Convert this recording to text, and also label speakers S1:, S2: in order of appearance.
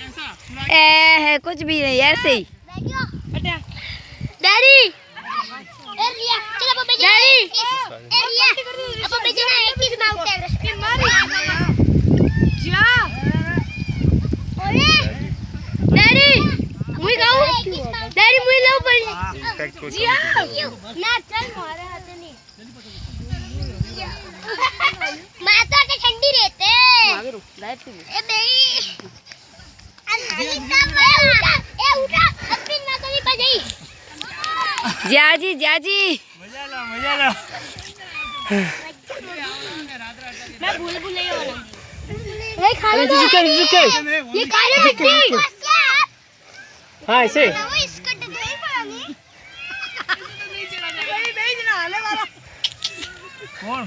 S1: है कुछ भी नहीं ऐसे ही।
S2: डैडी चलो पापा डैडी पापा बेचना एक चीज मांगते हैं रस्ते मारी जा ओए डैडी मुई गाऊं डैडी मुई लो पर जिया ना चल मारे हाथ नहीं मैं तो के ठंडी रहते ए नहीं ए उठा अभी ना कभी बजाई
S1: जाजी जाजी
S3: मजा लो
S2: मैं भूल नहीं वाला ये खाने दे ये खाने दे
S3: हां ऐसे
S2: इसका तो दे पानी
S3: कौन